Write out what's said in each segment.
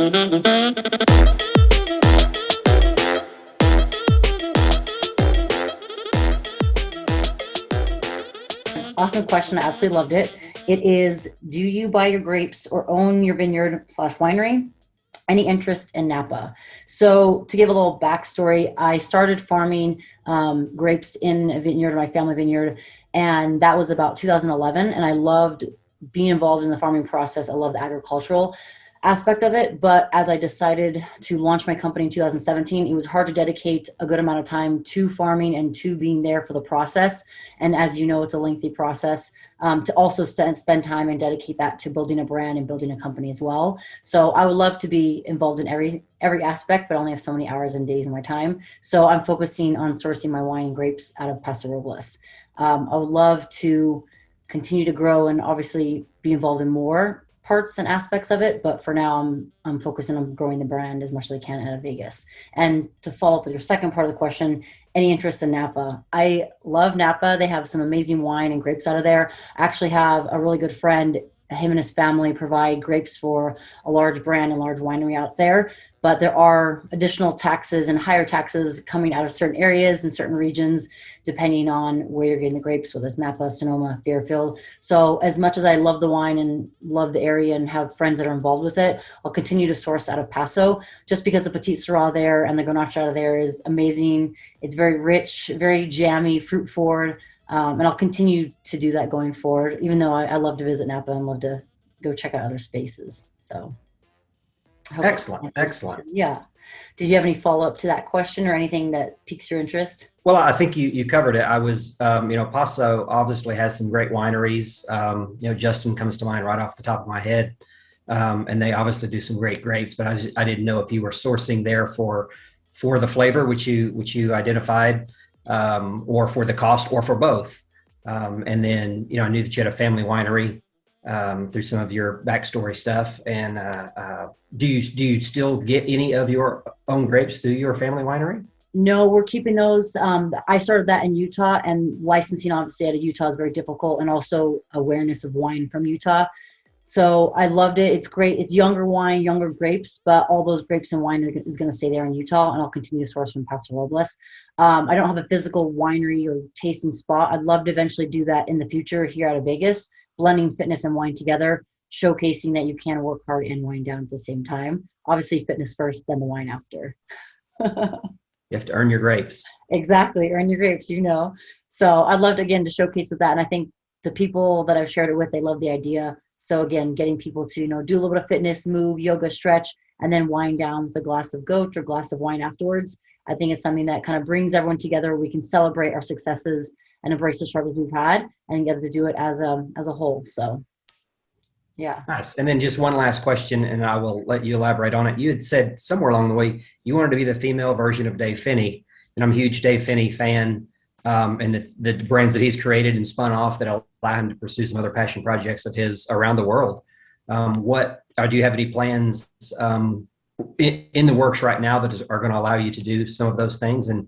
Awesome question. I absolutely loved it. It is, do you buy your grapes or own your vineyard slash winery? Any interest in Napa? So to give a little backstory, I started farming grapes in a vineyard, my family vineyard, and that was about 2011. And I loved being involved in the farming process. I love the agricultural aspect of it. But as I decided to launch my company in 2017, it was hard to dedicate a good amount of time to farming and to being there for the process. And as you know, it's a lengthy process, to also spend time and dedicate that to building a brand and building a company as well. So I would love to be involved in every aspect, but I only have so many hours and days in my time. So I'm focusing on sourcing my wine and grapes out of Paso Robles. I would love to continue to grow and obviously be involved in more parts and aspects of it, but for now I'm focusing on growing the brand as much as I can out of Vegas. And to follow up with your second part of the question, any interest in Napa? I love Napa. They have some amazing wine and grapes out of there. I actually have a really good friend. Him and his family provide grapes for a large brand and large winery out there, but there are additional taxes and higher taxes coming out of certain areas and certain regions, depending on where you're getting the grapes, whether it's Napa, Sonoma, Fairfield. So as much as I love the wine and love the area and have friends that are involved with it, I'll continue to source out of Paso just because the Petit Syrah there and the Grenache out of there is amazing. It's very rich, very jammy, fruit forward. And I'll continue to do that going forward, even though I love to visit Napa and love to go check out other spaces. So I hope Excellent, excellent. yeah. Did you have any follow up to that question or anything that piques your interest? Well, I think you covered it. I was, Paso obviously has some great wineries. Justin comes to mind right off the top of my head. And they obviously do some great grapes, but I didn't know if you were sourcing there for the flavor, which you identified, or for the cost, or for both. And then, I knew that you had a family winery through some of your backstory stuff. And do you still get any of your own grapes through your family winery? No, we're keeping those. I started that in Utah, and licensing obviously out of Utah is very difficult, and also awareness of wine from Utah. So I loved it. It's great. It's younger wine, younger grapes, but all those grapes and wine is going to stay there in Utah, and I'll continue to source from Paso Robles. I don't have a physical winery or tasting spot. I'd love to eventually do that in the future here out of Vegas, blending fitness and wine together, showcasing that you can work hard and wind down at the same time. Obviously, fitness first, then the wine after. You have to earn your grapes. Exactly. Earn your grapes, So I'd love to, again, to showcase with that. And I think the people that I've shared it with, they love the idea. So again, getting people to, do a little bit of fitness, move, yoga, stretch, and then wind down with a glass of goat or glass of wine afterwards. I think it's something that kind of brings everyone together. We can celebrate our successes and embrace the struggles we've had and get to do it as a whole. So yeah. Nice. And then just one last question, and I will let you elaborate on it. You had said somewhere along the way you wanted to be the female version of Dave Finney, and I'm a huge Dave Finney fan, and the brands that he's created and spun off that allow him to pursue some other passion projects of his around the world. Do you have any plans in the works right now that are going to allow you to do some of those things and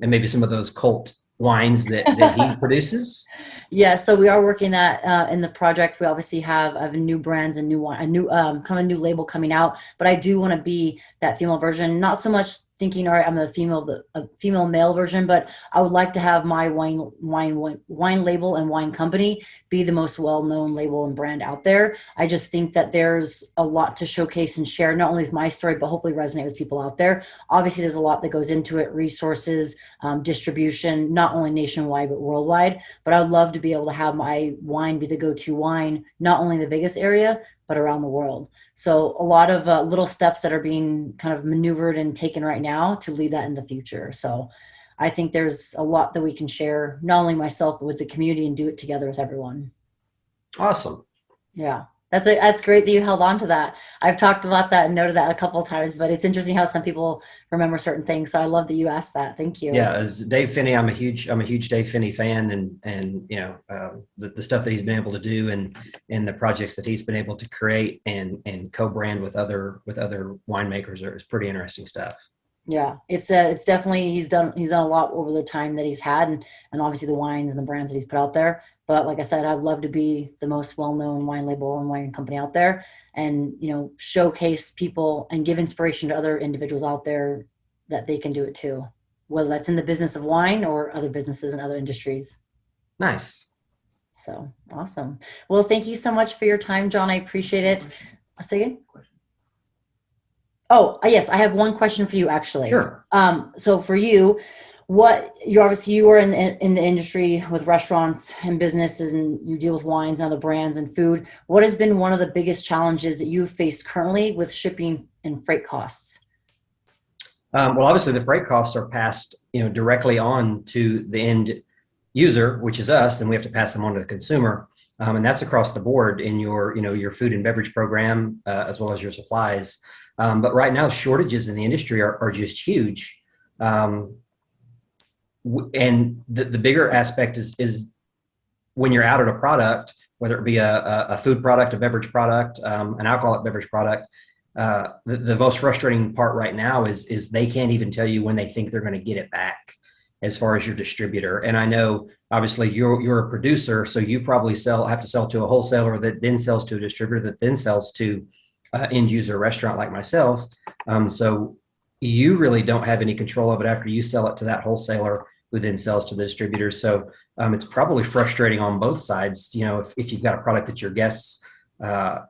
maybe some of those cult wines that he produces? Yeah, so we are working that in the project. We obviously have new brands and new wine, a new kind of a new label coming out. But I do want to be that female version, not so much thinking, all right, I'm a female male version, but I would like to have my wine label and wine company be the most well-known label and brand out there. I just think that there's a lot to showcase and share, not only with my story, but hopefully resonate with people out there. Obviously, there's a lot that goes into it, resources, distribution, not only nationwide, but worldwide. But I would love to be able to have my wine be the go-to wine, not only in the Vegas area, but around the world. So a lot of little steps that are being kind of maneuvered and taken right now to lead that in the future. So I think there's a lot that we can share, not only myself, but with the community, and do it together with everyone. Awesome. Yeah. That's great that you held on to that. I've talked about that and noted that a couple of times, but it's interesting how some people remember certain things. So I love that you asked that. Thank you. Yeah, as Dave Finney, I'm a huge Dave Finney fan, and the stuff that he's been able to do and the projects that he's been able to create and co-brand with other winemakers is pretty interesting stuff. Yeah, it's definitely he's done a lot over the time that he's had, and obviously the wines and the brands that he's put out there. But like I said, I'd love to be the most well-known wine label and wine company out there, and showcase people and give inspiration to other individuals out there that they can do it too, whether that's in the business of wine or other businesses and other industries. Nice. So awesome. Well, thank you so much for your time, John. I appreciate it. A second. Oh, yes, I have one question for you actually. Sure. So for you, what you're obviously you are in the industry with restaurants and businesses, and you deal with wines and other brands and food. What has been one of the biggest challenges that you've faced currently with shipping and freight costs? Well, obviously the freight costs are passed, directly on to the end user, which is us, and we have to pass them on to the consumer. And that's across the board in your food and beverage program, as well as your supplies. But right now, shortages in the industry are just huge. Um, and the bigger aspect is when you're out of a product, whether it be a food product, a beverage product, an alcoholic beverage product. The most frustrating part right now is they can't even tell you when they think they're going to get it back as far as your distributor. And I know obviously you're a producer, so you probably have to sell to a wholesaler that then sells to a distributor that then sells to end user restaurant like myself. So you really don't have any control of it after you sell it to that wholesaler who then sells to the distributors. So it's probably frustrating on both sides. If you've got a product that your guests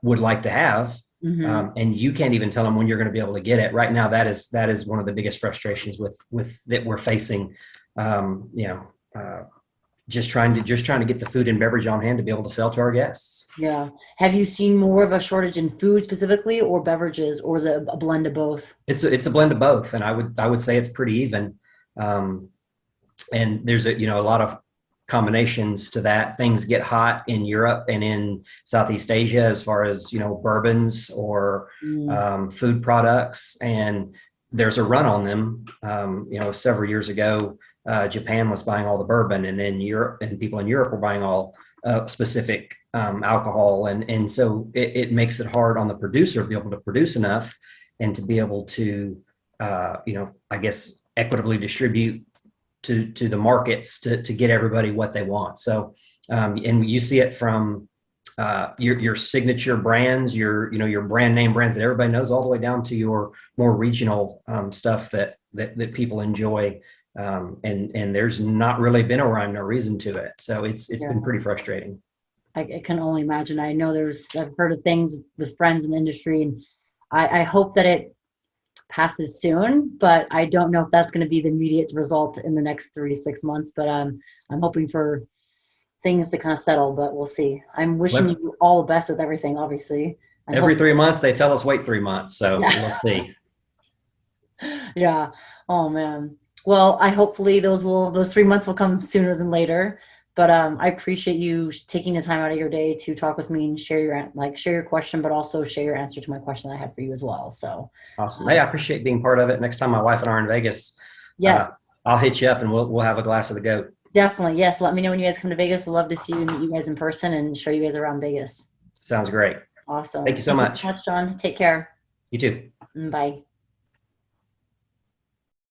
would like to have, Mm-hmm. and you can't even tell them when you're going to be able to get it. Right now, that is one of the biggest frustrations with that we're facing. Um, you know, just trying to get the food and beverage on hand to be able to sell to our guests. Yeah. Have you seen more of a shortage in food specifically, or beverages, or is it a blend of both? It's a blend of both, and I would say it's pretty even. Um, and there's a lot of combinations to that. Things get hot in Europe and in Southeast Asia as far as bourbons or Mm, food products, and there's a run on them. Several years ago, Japan was buying all the bourbon, and then Europe and people in Europe were buying all specific alcohol, and so it makes it hard on the producer to be able to produce enough and to be able to I guess equitably distribute to the markets to get everybody what they want. So, and you see it from your signature brands, your brand name brands that everybody knows, all the way down to your more regional stuff that people enjoy. And there's not really been a rhyme or reason to it. So it's yeah. been pretty frustrating. I can only imagine. I know I've heard of things with friends in the industry, and I hope that it passes soon, but I don't know if that's going to be the immediate result in the next 3 to 6 months. But I'm hoping for things to kind of settle, but we'll see. I'm wishing Well, you all the best with everything, obviously. I'm every hoping, 3 months they tell us wait 3 months, so yeah, we'll see. yeah. Oh man. Well, I hopefully those 3 months will come sooner than later. But I appreciate you taking the time out of your day to talk with me and share your question, but also share your answer to my question that I had for you as well. So, Awesome. Hey, um, I appreciate being part of it. Next time my wife and I are in Vegas, yes, uh, I'll hit you up and we'll have a glass of the goat. definitely. Yes. Let me know when you guys come to Vegas. I'd love to see you and meet you guys in person and show you guys around Vegas. Sounds great. Thank Awesome. you so Thank you so much. much, John. Take care. You too. Bye.